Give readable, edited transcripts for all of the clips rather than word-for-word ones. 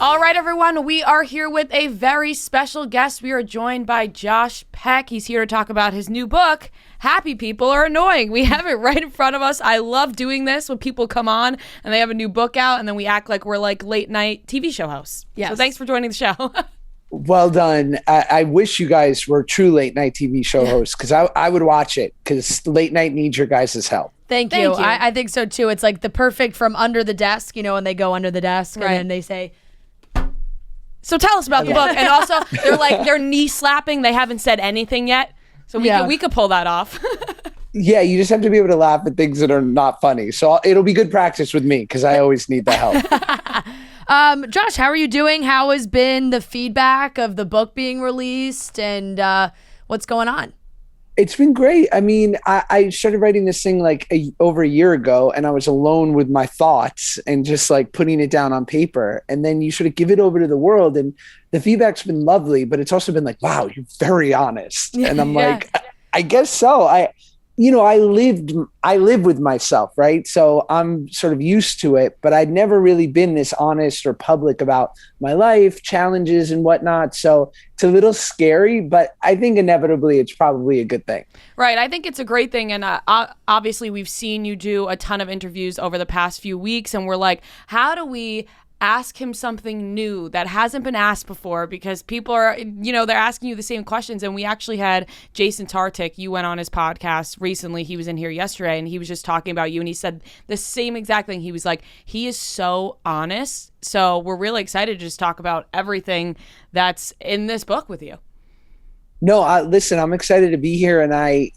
All right, everyone, we are here with a very special guest. We are joined by Josh Peck. He's here to talk about his new book, Happy People Are Annoying. We have it right in front of us. I love doing this when people come on and they have a new book out and then we act like we're like late night TV show hosts. Yes. So thanks for joining the show. Well done. I wish you guys were true late night TV show hosts because I would watch it because late night needs your guys' help. Thank you. I think so too. It's like the perfect from under the desk, when they go under the desk and then they say, so tell us about the book. And also they're knee slapping. They haven't said anything yet. So we could pull that off. Yeah, you just have to be able to laugh at things that are not funny. So it'll be good practice with me because I always need the help. Josh, how are you doing? How has been the feedback of the book being released and what's going on? It's been great. I mean, I started writing this thing over a year ago and I was alone with my thoughts and just like putting it down on paper. And then you sort of give it over to the world and the feedback's been lovely, but it's also been like, wow, you're very honest. And I'm like, I guess so. I live with myself, right? So I'm sort of used to it, but I'd never really been this honest or public about my life, challenges and whatnot. So it's a little scary, but I think inevitably it's probably a good thing. Right. I think it's a great thing. And obviously we've seen you do a ton of interviews over the past few weeks and we're like, how do we ask him something new that hasn't been asked before, because people are, they're asking you the same questions. And we actually had Jason Tartick, you went on his podcast recently. He was in here yesterday and he was just talking about you. And he said the same exact thing. He was like, he is so honest. So we're really excited to just talk about everything that's in this book with you. No, listen, I'm excited to be here. And I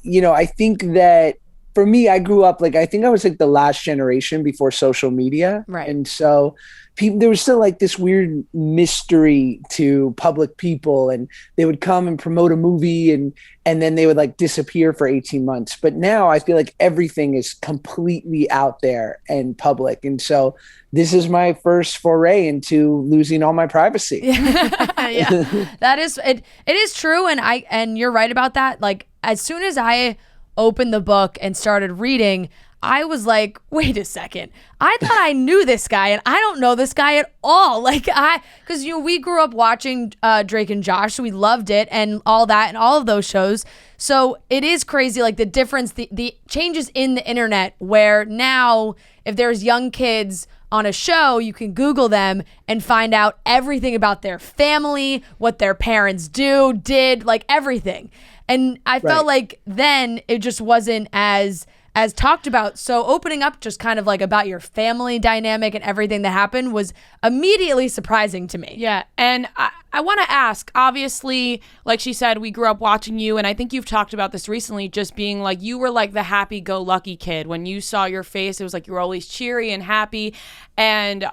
think that for me, I grew up, I think I was the last generation before social media. Right. And so there was still this weird mystery to public people, and they would come and promote a movie and then they would disappear for 18 months. But now I feel like everything is completely out there and public. And so this is my first foray into losing all my privacy. Yeah, that is, it is true. And you're right about that. As soon as I opened the book and started reading, I was like, wait a second. I thought I knew this guy and I don't know this guy at all. Because we grew up watching Drake and Josh, so we loved it and all that and all of those shows. So it is crazy, the difference, the changes in the internet, where now if there's young kids on a show, you can Google them and find out everything about their family, what their parents did, everything. And I felt like then it just wasn't as talked about. So opening up just kind of about your family dynamic and everything that happened was immediately surprising to me. Yeah. And I want to ask, obviously, like she said, we grew up watching you. And I think you've talked about this recently, just being you were the happy-go-lucky kid. When you saw your face, it was you were always cheery and happy. And,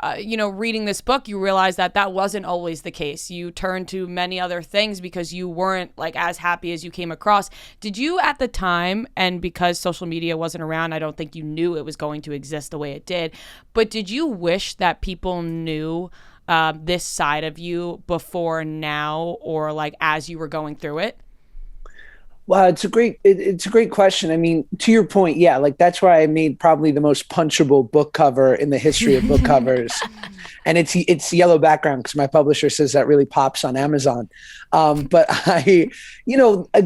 reading this book, you realized that wasn't always the case. You turned to many other things because you weren't as happy as you came across. Did you at the time, and because social media wasn't around, I don't think you knew it was going to exist the way it did, but did you wish that people knew this side of you before now, or as you were going through it? Well, it's a great question. I mean, to your point, yeah, that's why I made probably the most punchable book cover in the history of book covers. And it's yellow background because my publisher says that really pops on Amazon. But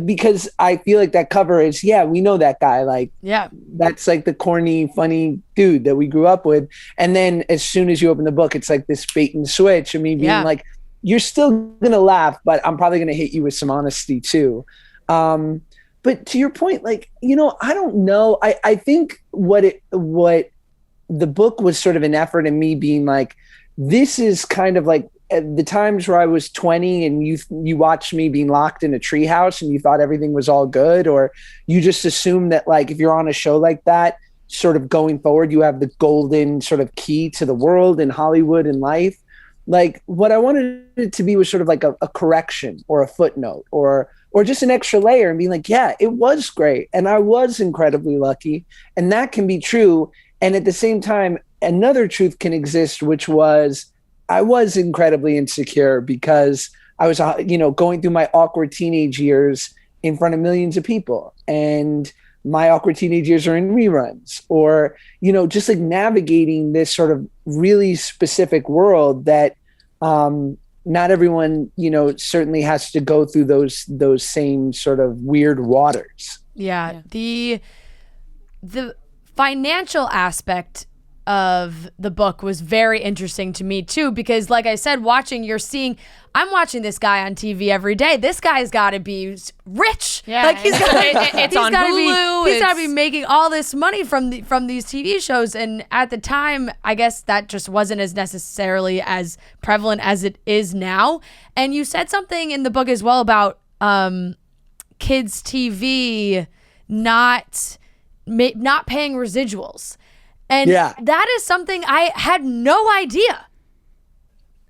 because I feel like that cover is, we know that guy. That's the corny, funny dude that we grew up with. And then as soon as you open the book, it's this bait and switch. I mean, being you're still going to laugh, but I'm probably going to hit you with some honesty too. But to your point, I don't know. I think what the book was sort of an effort in me being this is kind of the times where I was 20 and you watched me being locked in a treehouse and you thought everything was all good, or you just assume that if you're on a show like that, sort of going forward, you have the golden sort of key to the world and Hollywood and life. What I wanted it to be was sort of a correction or a footnote or just an extra layer and being yeah, it was great. And I was incredibly lucky, and that can be true. And at the same time, another truth can exist, which was I was incredibly insecure because I was, going through my awkward teenage years in front of millions of people, and my awkward teenage years are in reruns, or, just navigating this sort of really specific world that Not everyone, certainly has to go through those same sort of weird waters. Yeah. The financial aspect of the book was very interesting to me too, because like I said, I'm watching this guy on TV every day. This guy's got to be rich. Yeah, like he's on Hulu. He's got to be making all this money from these TV shows. And at the time, I guess that just wasn't as necessarily as prevalent as it is now. And you said something in the book as well about kids TV not paying residuals. And that is something I had no idea.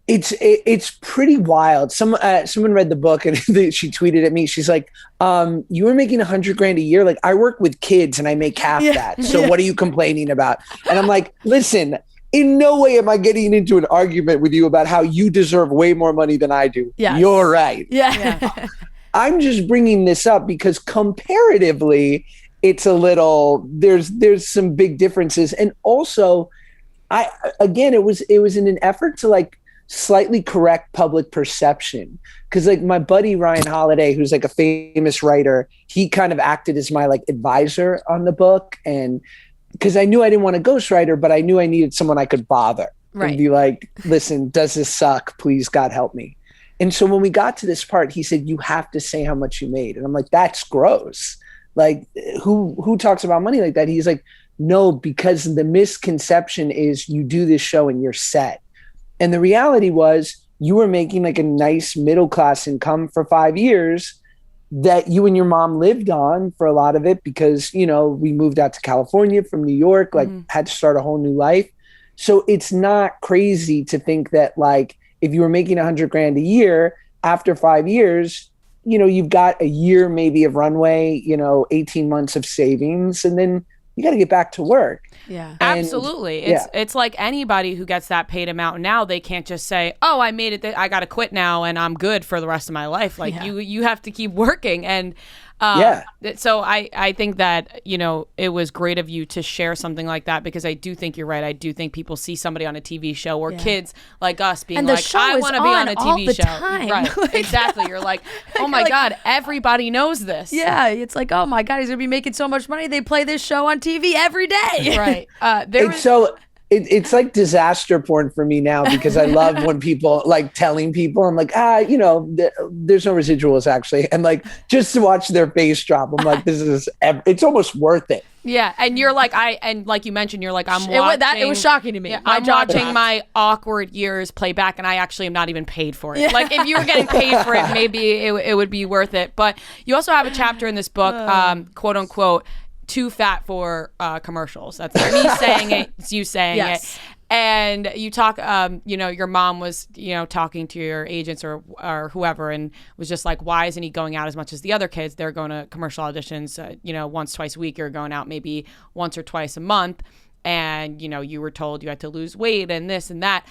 It's pretty wild. Someone read the book and she tweeted at me. She's like, "You were making $100,000 a year. Like, I work with kids and I make half that. So what are you complaining about?" And I'm like, "Listen, in no way am I getting into an argument with you about how you deserve way more money than I do. Yes. You're right. Yeah. I'm just bringing this up because comparatively, it's a little, there's some big differences. And also it was in an effort to like slightly correct public perception. Cause like my buddy, Ryan Holiday, who's like a famous writer, he kind of acted as my like advisor on the book. And cause I knew I didn't want a ghostwriter, but I knew I needed someone I could bother and be like, "Listen, does this suck? Please, God help me." And so when we got to this part, he said, "You have to say how much you made." And I'm like, "That's gross. Like, who talks about money like that?" He's like, "No, because the misconception is you do this show and you're set." And the reality was you were making like a nice middle-class income for 5 years that you and your mom lived on for a lot of it because, we moved out to California from New York, like had to start a whole new life. So it's not crazy to think that like, if you were making $100,000 a year after 5 years, you've got a year maybe of runway, 18 months of savings, and then you got to get back to work. Yeah, and absolutely. It's like anybody who gets that paid amount now, they can't just say, "Oh, I made it. I got to quit now and I'm good for the rest of my life." Like you have to keep working. And so I think that, it was great of you to share something like that, because I do think you're right. I do think people see somebody on a TV show or kids like us being like, "I want to be on a TV show." Time. Right. Exactly. You're like, "Oh my God, everybody knows this." Yeah. It's like, "Oh my God, he's going to be making so much money. They play this show on TV every day." Right. It's like disaster porn for me now, because I love when people like telling people, I'm like, there's no residuals actually. And like, just to watch their face drop, I'm like, it's almost worth it. Yeah. And you're like, and like you mentioned, you're like, I'm watching. It was shocking to me. Yeah, I'm watching my awkward years play back, and I actually am not even paid for it. Yeah. Like, if you were getting paid for it, maybe it would be worth it. But you also have a chapter in this book, quote unquote, "Too fat for commercials." That's not me saying it, it's you saying it. And you talk, your mom was, talking to your agents or whoever, and was just like, "Why isn't he going out as much as the other kids? They're going to commercial auditions, once, twice a week. You're going out maybe once or twice a month." And, you were told you had to lose weight and this and that.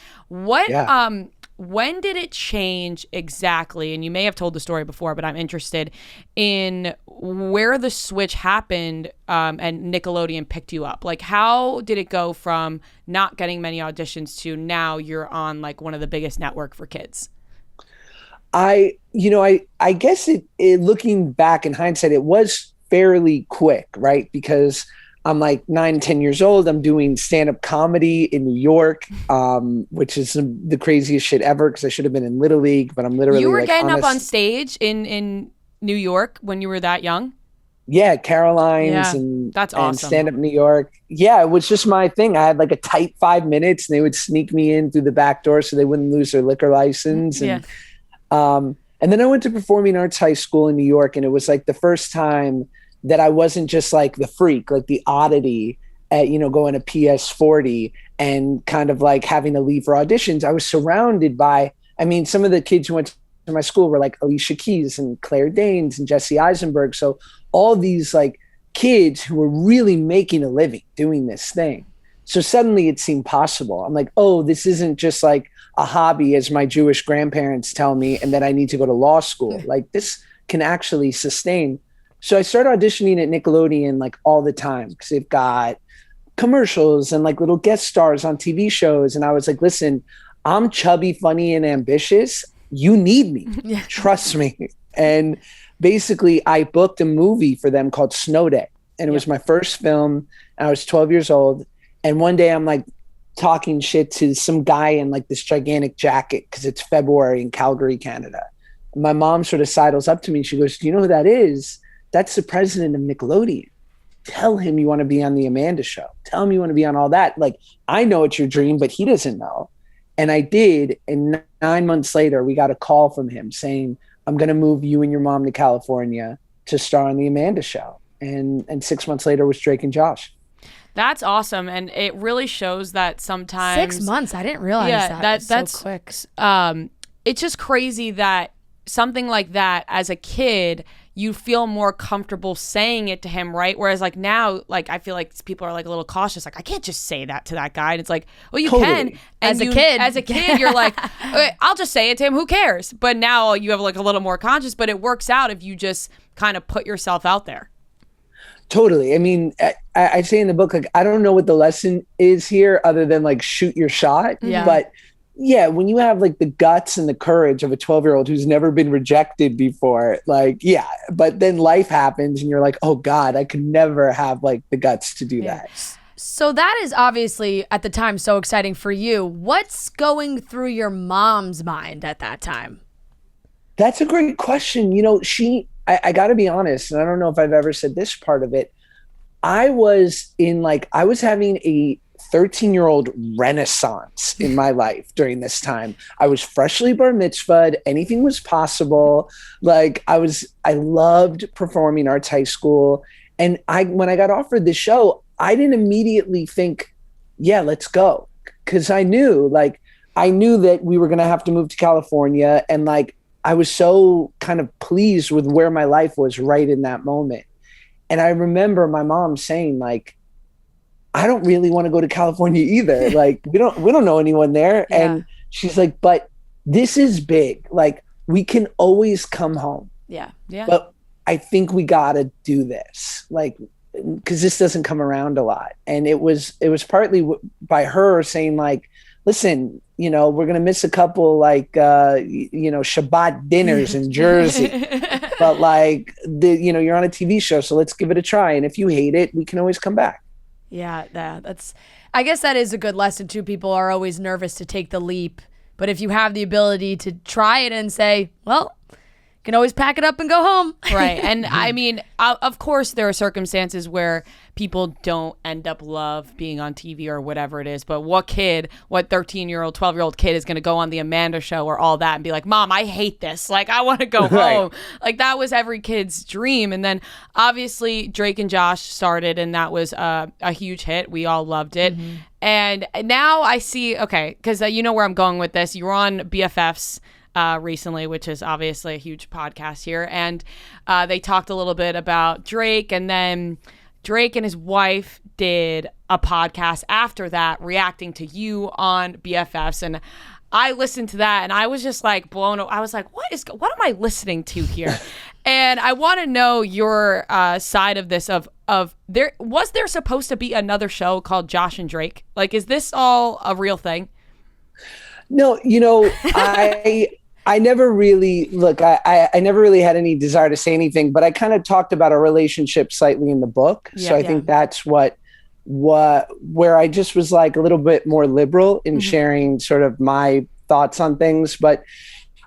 When did it change exactly? And you may have told the story before, but I'm interested in where the switch happened, and Nickelodeon picked you up. Like, how did it go from not getting many auditions to now you're on like one of the biggest network for kids? I guess it looking back in hindsight, it was fairly quick, right? Because I'm like 9, 10 years old. I'm doing stand-up comedy in New York, which is the craziest shit ever, because I should have been in Little League, but I'm literally You were getting up on stage in New York when you were that young? Yeah, Caroline's and that's awesome. And stand-up New York. Yeah, it was just my thing. I had like a tight 5 minutes, and they would sneak me in through the back door so they wouldn't lose their liquor license. And then I went to Performing Arts High School in New York, and it was like the first time that I wasn't just like the freak, like the oddity at, going to PS40 and kind of like having to leave for auditions. I was surrounded by, some of the kids who went to my school were like Alicia Keys and Claire Danes and Jesse Eisenberg. So all these like kids who were really making a living doing this thing. So suddenly it seemed possible. I'm like, oh, this isn't just like a hobby, as my Jewish grandparents tell me, and that I need to go to law school. Like, this can actually sustain. So I started auditioning at Nickelodeon like all the time, because they've got commercials and like little guest stars on TV shows. And I was like, listen, I'm chubby, funny, and ambitious. You need me. Trust me. And basically, I booked a movie for them called Snow Day. And it was my first film. I was 12 years old. And one day I'm like talking shit to some guy in like this gigantic jacket because it's February in Calgary, Canada. And my mom sort of sidles up to me. She goes, "Do you know who that is? That's the president of Nickelodeon. Tell him you want to be on the Amanda Show. Tell him you want to be on all that. Like, I know it's your dream, but he doesn't know." And I did. And 9 months later, we got a call from him saying, "I'm going to move you and your mom to California to star on the Amanda Show." And 6 months later was Drake and Josh. That's awesome. And it really shows that sometimes 6 months. I didn't realize that's so quick. It's just crazy that something like that as a kid, you feel more comfortable saying it to him, right? Whereas like now, like I feel like people are like a little cautious, like I can't just say that to that guy. And it's like, well, you can. And as a kid, you're like, okay, I'll just say it to him. Who cares? But now you have like a little more conscious. But it works out if you just kind of put yourself out there. Totally. I mean, I say in the book, like, I don't know what the lesson is here other than like shoot your shot. Yeah. But yeah, when you have like the guts and the courage of a 12-year-old who's never been rejected before, like, yeah, but then life happens and you're like, oh God, I could never have like the guts to do that. So that is obviously at the time so exciting for you. What's going through your mom's mind at that time? That's a great question. You know, I got to be honest, and I don't know if I've ever said this part of it. I was having a 13-year-old renaissance in my life during this time. I was freshly bar mitzvahed. Anything was possible. Like I loved performing arts high school. And when I got offered this show, I didn't immediately think, yeah, let's go. Cause I knew that we were going to have to move to California. And like, I was so kind of pleased with where my life was right in that moment. And I remember my mom saying like, I don't really want to go to California either. Like we don't know anyone there. Yeah. And she's like, but this is big. Like we can always come home. Yeah. Yeah. But I think we got to do this. Like, cause this doesn't come around a lot. And it was partly by her saying like, listen, you know, we're going to miss a couple like, Shabbat dinners in Jersey, but like you're on a TV show, so let's give it a try. And if you hate it, we can always come back. Yeah, I guess that is a good lesson too. People are always nervous to take the leap, but if you have the ability to try it and say, well, you can always pack it up and go home. Right. And I mean, of course, there are circumstances where people don't end up love being on TV or whatever it is. But what 13-year-old, 12-year-old kid is going to go on the Amanda Show or all that and be like, Mom, I hate this. Like, I want to go home. Like, that was every kid's dream. And then obviously Drake and Josh started, and that was a huge hit. We all loved it. Mm-hmm. And now I see, okay, because you know where I'm going with this. You were on BFFs recently, which is obviously a huge podcast here. And they talked a little bit about Drake, and then Drake and his wife did a podcast after that reacting to you on BFFs. And I listened to that and I was just like blown away. I was like, what am I listening to here? And I want to know your side of this was there supposed to be another show called Josh and Drake? Like, is this all a real thing? No, I never really I never really had any desire to say anything, but I kind of talked about our relationship slightly in the book. Yeah, so I think that's where I just was like a little bit more liberal in sharing sort of my thoughts on things, but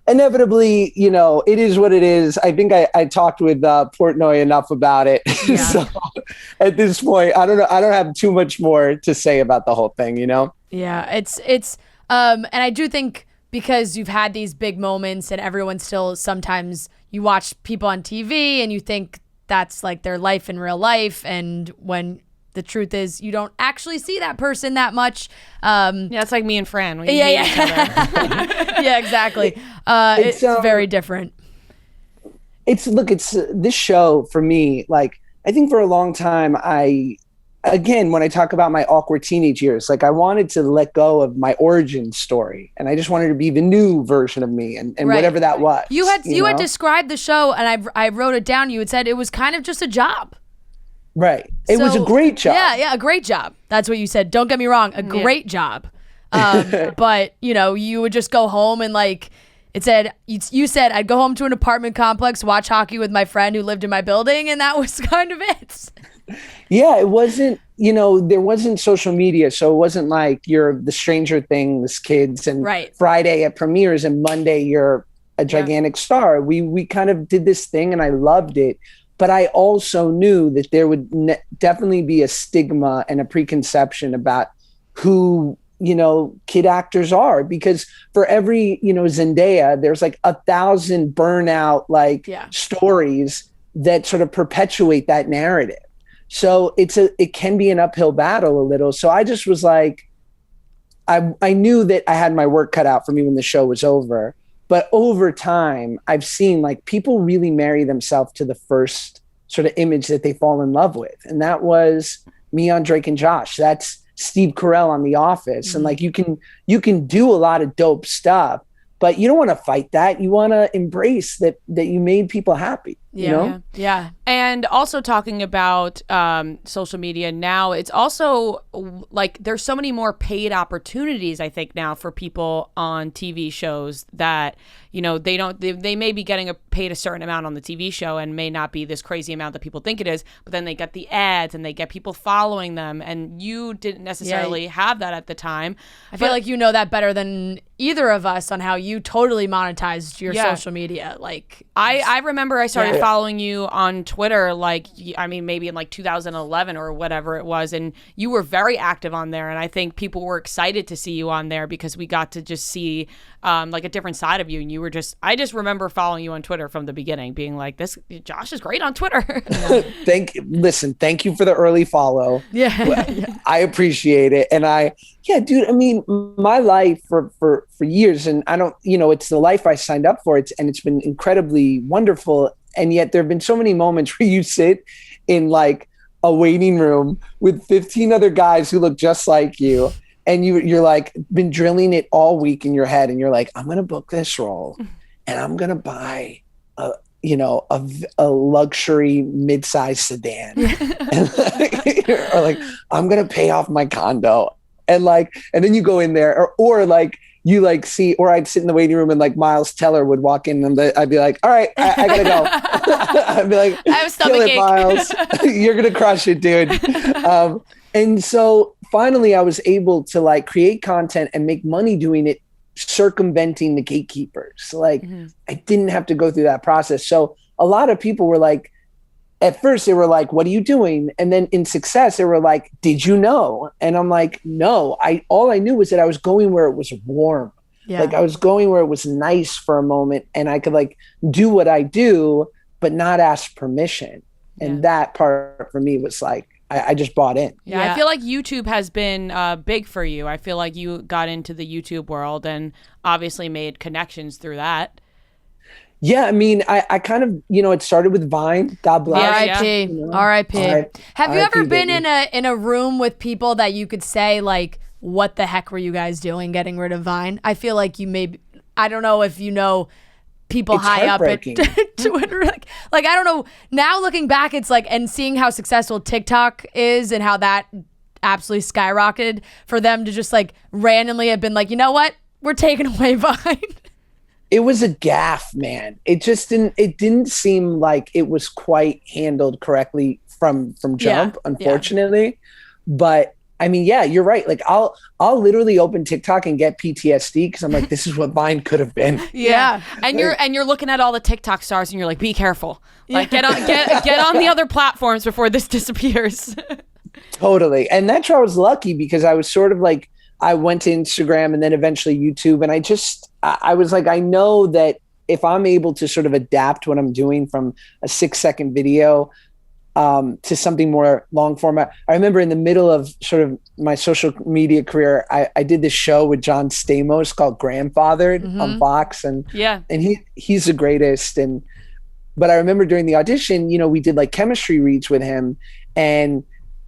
inevitably, it is what it is. I think I talked with Portnoy enough about it. Yeah. So at this point, I don't know. I don't have too much more to say about the whole thing, Yeah, it's and I do think, because you've had these big moments and everyone still, sometimes you watch people on TV and you think that's like their life in real life. And when the truth is you don't actually see that person that much. Yeah, it's like me and Fran. We hate each other. Yeah, exactly. It's very different. It's this show for me, like, I think for a long time, when I talk about my awkward teenage years, like I wanted to let go of my origin story, and I just wanted to be the new version of me, and whatever that was. You had described the show, and I wrote it down. You had said it was kind of just a job. Right. It was a great job. Yeah, a great job. That's what you said. Don't get me wrong, a great job. But you would just go home and like, it said, you said I'd go home to an apartment complex, watch hockey with my friend who lived in my building. And that was kind of it. Yeah, it wasn't, there wasn't social media. So it wasn't like you're the Stranger Things kids and Friday at premieres and Monday you're a gigantic star. We kind of did this thing and I loved it. But I also knew that there would definitely be a stigma and a preconception about who kid actors are, because for every, Zendaya, there's like 1,000 burnout stories that sort of perpetuate that narrative. So it can be an uphill battle a little. So I just was like, I knew that I had my work cut out for me when the show was over, but over time I've seen like people really marry themselves to the first sort of image that they fall in love with. And that was me on Drake and Josh. That's Steve Carell on The Office. And like, you can do a lot of dope stuff, but you don't want to fight that. You want to embrace that you made people happy. Yeah. And also talking about social media now, it's also like there's so many more paid opportunities, I think, now for people on TV shows that, they may be getting paid a certain amount on the TV show and may not be this crazy amount that people think it is, but then they get the ads and they get people following them. And you didn't necessarily have that at the time. I feel like you know that better than either of us on how you totally monetized your social media. Like I remember I started following you on Twitter, maybe in like 2011 or whatever it was. And you were very active on there. And I think people were excited to see you on there because we got to just see like a different side of you. And you were I just remember following you on Twitter from the beginning, being like, this Josh is great on Twitter. Thank you for the early follow. I appreciate it. And dude, I mean, my life for years, and I don't, it's the life I signed up for. It's been incredibly wonderful. And yet there have been so many moments where you sit in like a waiting room with 15 other guys who look just like you. And you're like been drilling it all week in your head. And you're like, I'm going to book this role and I'm going to buy a luxury mid-sized sedan. Or like, I'm going to pay off my condo. And then you go in there or like, you like see, or I'd sit in the waiting room and like Miles Teller would walk in and I'd be like, all right, I gotta go. I'd be like, I have a stomach ache. Miles. You're going to crush it, dude. And so finally I was able to like create content and make money doing it, circumventing the gatekeepers. Like I didn't have to go through that process. So a lot of people were like, at first they were like, what are you doing? And then in success, they were like, did you know? And I'm like, no, all I knew was that I was going where it was warm. Yeah. Like I was going where it was nice for a moment and I could like do what I do, but not ask permission. And that part for me was like, I just bought in. Yeah, I feel like YouTube has been big for you. I feel like you got into the YouTube world and obviously made connections through that. Yeah, I mean, I kind of, it started with Vine. God bless. R.I.P. R.I.P. Have you ever been in a room with people that you could say, like, what the heck were you guys doing getting rid of Vine? I feel like you may, I don't know if you know people high up at Twitter. Like, I don't know. Now looking back, it's like, and seeing how successful TikTok is and how that absolutely skyrocketed for them to just like randomly have been like, you know what? We're taking away Vine. It was a gaffe, man. It didn't seem like it was quite handled correctly from jump, unfortunately. Yeah. But I mean, yeah, you're right. Like I'll literally open TikTok and get PTSD because I'm like, this is what Vine could have been. Yeah. And you're looking at all the TikTok stars and you're like, be careful. Like get on the other platforms before this disappears. Totally. And that's where I was lucky because I was sort of like, I went to Instagram and then eventually YouTube. And I was like, I know that if I'm able to sort of adapt what I'm doing from a 6-second video to something more long format. I remember in the middle of sort of my social media career, I did this show with John Stamos called Grandfathered on Fox. And he's the greatest. But I remember during the audition, we did like chemistry reads with him and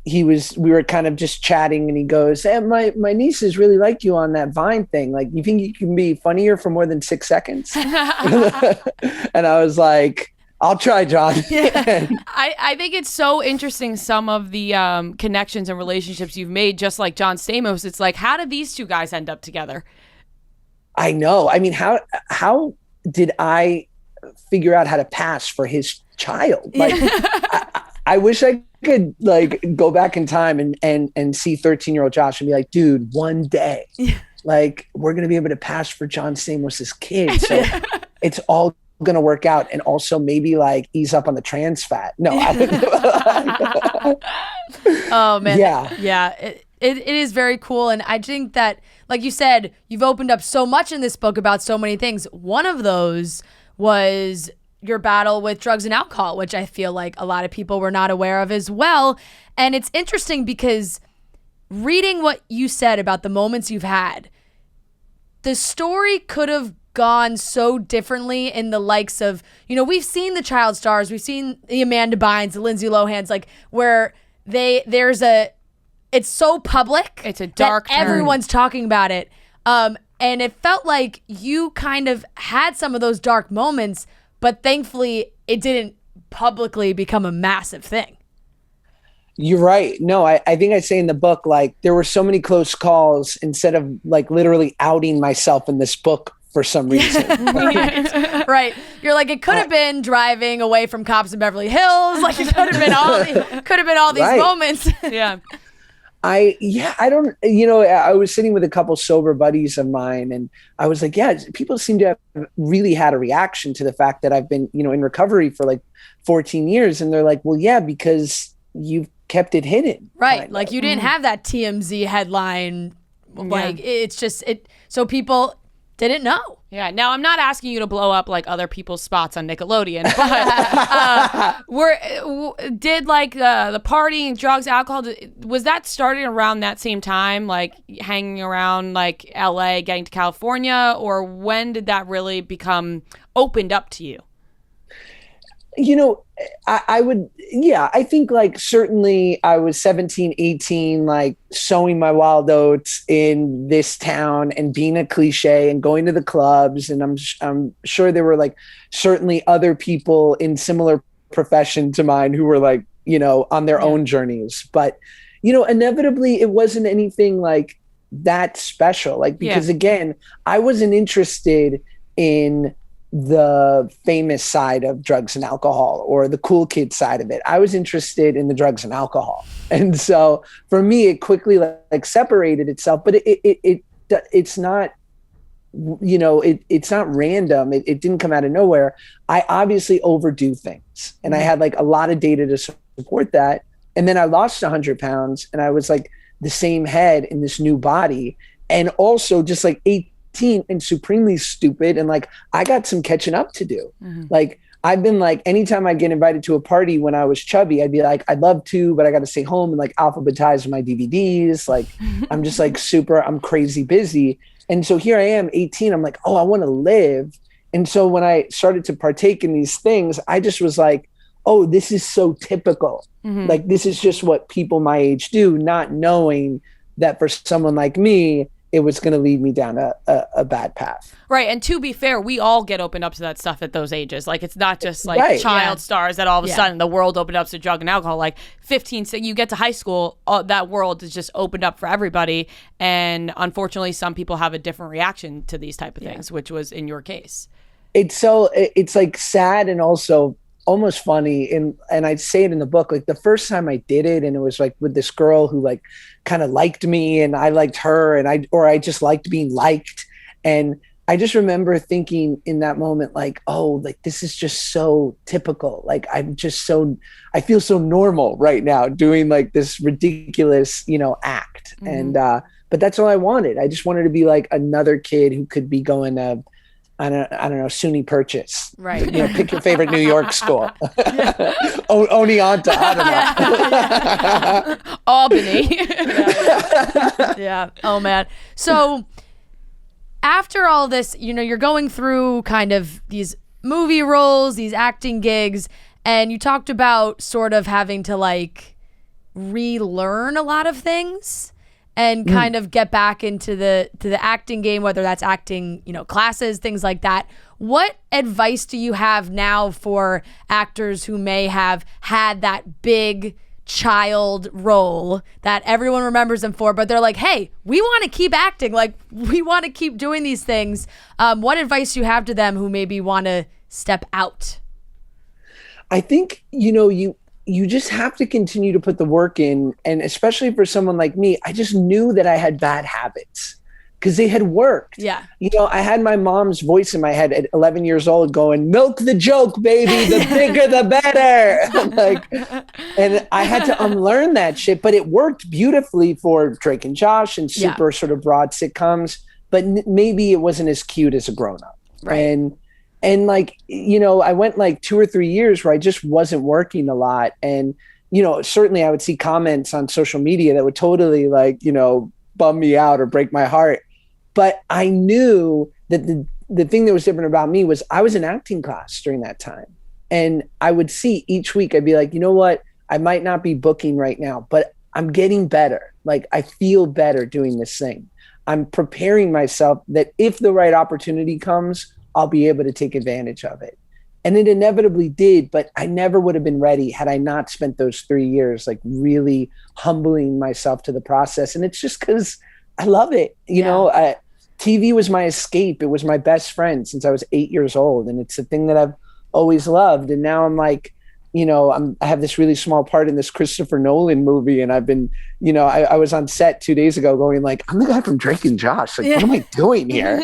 we were kind of just chatting and he goes, hey, my nieces really like you on that Vine thing. Like, you think you can be funnier for more than 6 seconds? And I was like, I'll try, John. I think it's so interesting, some of the connections and relationships you've made, just like John Stamos. It's like, how did these two guys end up together? I know. I mean, how did I figure out how to pass for his child? Like, I wish I could like go back in time and see 13-year-old Josh and be like, dude, one day, like we're going to be able to pass for John Stamos's kid. So it's all going to work out. And also maybe like ease up on the trans fat. No, I don't. Oh man. Yeah. It is very cool. And I think that, like you said, you've opened up so much in this book about so many things. One of those was your battle with drugs and alcohol, which I feel like a lot of people were not aware of as well. And it's interesting because reading what you said about the moments you've had, the story could have gone so differently in the likes of, you know, we've seen the child stars, we've seen the Amanda Bynes, the Lindsay Lohans, like where it's so public. It's a dark that everyone's talking about it. And it felt like you kind of had some of those dark moments, but thankfully it didn't publicly become a massive thing. You're right. No, I think I say in the book, like there were so many close calls instead of like literally outing myself in this book for some reason. Right. You're like, it could have been driving away from cops in Beverly Hills. Like it could have been all these moments. Yeah. I don't, I was sitting with a couple sober buddies of mine and I was like, yeah, people seem to have really had a reaction to the fact that I've been, in recovery for like 14 years. And they're like, well, yeah, because you've kept it hidden. Right. Like you didn't have that TMZ headline. Like it's just, so people didn't know. Yeah. Now, I'm not asking you to blow up like other people's spots on Nickelodeon, but did like the partying, drugs, alcohol, was that started around that same time, like hanging around like LA, getting to California, or when did that really become opened up to you? I think like certainly I was 17, 18, like sowing my wild oats in this town and being a cliche and going to the clubs. And I'm sure there were like certainly other people in similar profession to mine who were like, on their own journeys. But, inevitably it wasn't anything like that special. Like, because again, I wasn't interested in the famous side of drugs and alcohol or the cool kid side of it. I was interested in the drugs and alcohol. And so for me, it quickly like separated itself, but it's not, it's not random. It didn't come out of nowhere. I obviously overdo things and I had like a lot of data to support that. And then I lost 100 pounds and I was like the same head in this new body. And also just like 18 and supremely stupid. And like, I got some catching up to do. Mm-hmm. Like, I've been like, anytime I get invited to a party when I was chubby, I'd be like, I'd love to, but I got to stay home and like alphabetize my DVDs. Like, I'm just like I'm crazy busy. And so here I am, 18. I'm like, oh, I want to live. And so when I started to partake in these things, I just was like, oh, this is so typical. Mm-hmm. Like, this is just what people my age do, not knowing that for someone like me, it was going to lead me down a bad path. Right. And to be fair, we all get opened up to that stuff at those ages. Like, it's not just like child stars that all of a sudden the world opened up to drug and alcohol. Like 15, so you get to high school, that world is just opened up for everybody. And unfortunately, some people have a different reaction to these type of things, which was in your case. It's like sad and also almost funny. And I say it in the book, like the first time I did it, and it was like with this girl who like kind of liked me and I liked her, and I just liked being liked. And I just remember thinking in that moment, like, oh, like this is just so typical. Like I feel so normal right now doing like this ridiculous, act. Mm-hmm. And, but that's all I wanted. I just wanted to be like another kid who could be going to, I don't know, SUNY Purchase. Right. Pick your favorite New York school. Oneonta, I don't know. Albany. Yeah. Oh, man. So after all this, you're going through kind of these movie roles, these acting gigs, and you talked about sort of having to like relearn a lot of things. and kind of get back into the acting game, whether that's acting, classes, things like that. What advice do you have now for actors who may have had that big child role that everyone remembers them for, but they're like, hey, we want to keep acting, like we want to keep doing these things? What advice do you have to them who maybe want to step out? I think, you just have to continue to put the work in. And especially for someone like me, I just knew that I had bad habits because they had worked. Yeah. I had my mom's voice in my head at 11 years old going, milk the joke, baby, the bigger, the better. And I had to unlearn that shit, but it worked beautifully for Drake and Josh and super sort of broad sitcoms, but maybe it wasn't as cute as a grown-up. Right. And like, I went like 2 or 3 years where I just wasn't working a lot. And, certainly I would see comments on social media that would totally like, bum me out or break my heart. But I knew that the thing that was different about me was I was in acting class during that time. And I would see each week, I'd be like, you know what? I might not be booking right now, but I'm getting better. Like I feel better doing this thing. I'm preparing myself that if the right opportunity comes, I'll be able to take advantage of it. And it inevitably did, but I never would have been ready had I not spent those 3 years like really humbling myself to the process. And it's just because I love it. TV was my escape. It was my best friend since I was 8 years old. And it's a thing that I've always loved. And now I'm like, I have this really small part in this Christopher Nolan movie. And I've been, I was on set 2 days ago going like, I'm the guy from Drake and Josh. Like, what am I doing here?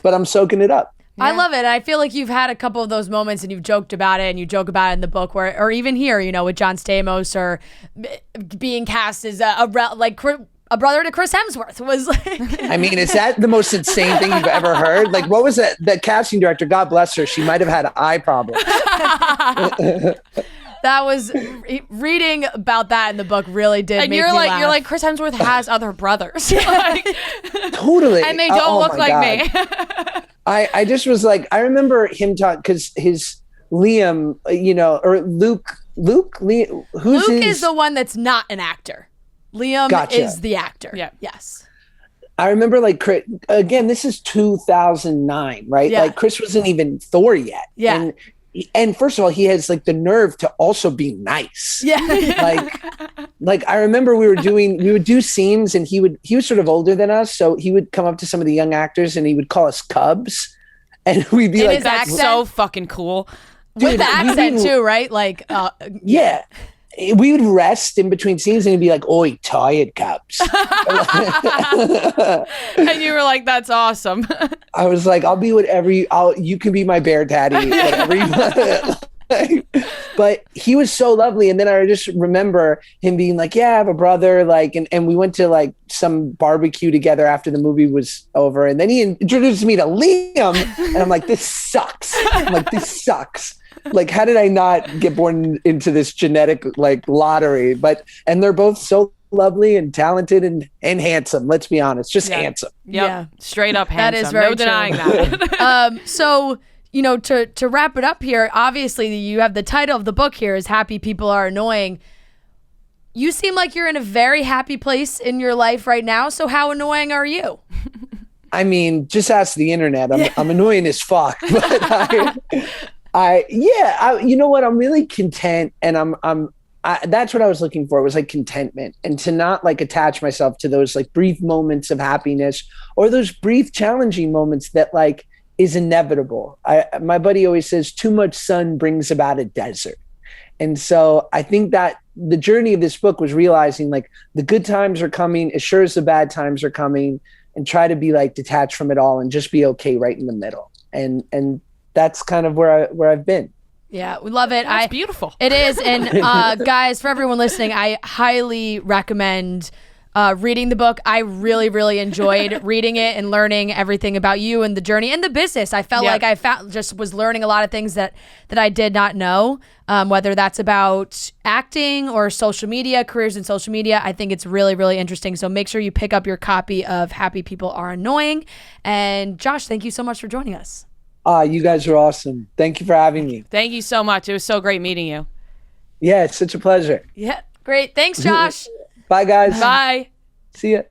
But I'm soaking it up. Yeah. I love it. I feel like you've had a couple of those moments and you've joked about it, and you joke about it in the book, or even here, with John Stamos, or being cast as a brother to Chris Hemsworth was like. I mean, is that the most insane thing you've ever heard? Like, what was that? That casting director, God bless her, she might have had eye problems. That was reading about that in the book really did make me laugh. You're like, Chris Hemsworth has other brothers. Totally. And they don't look like me. I just was like, I remember him talking because his Liam, or Luke, Luke is the one that's not an actor. Liam is the actor. Yeah. Yes. I remember like, again, this is 2009, right? Yeah. Like Chris wasn't even Thor yet. Yeah. And first of all, he has like the nerve to also be nice. Yeah. like I remember we would do scenes and he was sort of older than us. So he would come up to some of the young actors and he would call us cubs. And we'd be like, that's so fucking cool. Dude, with the accent too, right? Like, yeah. We would rest in between scenes and he'd be like, oi, tired cubs. And you were like, that's awesome. I was like, I'll be whatever you can be my bear daddy, whatever you want. But he was so lovely. And then I just remember him being like, yeah, I have a brother. Like, and we went to like some barbecue together after the movie was over. And then he introduced me to Liam. And I'm like, this sucks. Like, how did I not get born into this genetic like lottery? And they're both so lovely and talented and handsome. Let's be honest, just handsome. Yep. Yeah, straight up handsome. That is very no denying true. that. So, to wrap it up here, obviously you have the title of the book here is Happy People Are Annoying. You seem like you're in a very happy place in your life right now. So how annoying are you? I mean, just ask the internet. I'm annoying as fuck. But you know what? I'm really content, and that's what I was looking for, was like contentment, and to not like attach myself to those like brief moments of happiness or those brief challenging moments that like is inevitable. My buddy always says too much sun brings about a desert. And so I think that the journey of this book was realizing like the good times are coming as sure as the bad times are coming, and try to be like detached from it all and just be okay right in the middle. And that's kind of where I've been. Yeah, we love it. That's beautiful. It is. And guys, for everyone listening, I highly recommend reading the book. I really, really enjoyed reading it and learning everything about you and the journey and the business. I felt like I was learning a lot of things that I did not know, whether that's about acting or social media, careers in social media. I think it's really, really interesting. So make sure you pick up your copy of Happy People Are Annoying. And Josh, thank you so much for joining us. You guys are awesome. Thank you for having me. Thank you so much. It was so great meeting you. Yeah, it's such a pleasure. Yeah, great. Thanks, Josh. Bye, guys. Bye. See ya.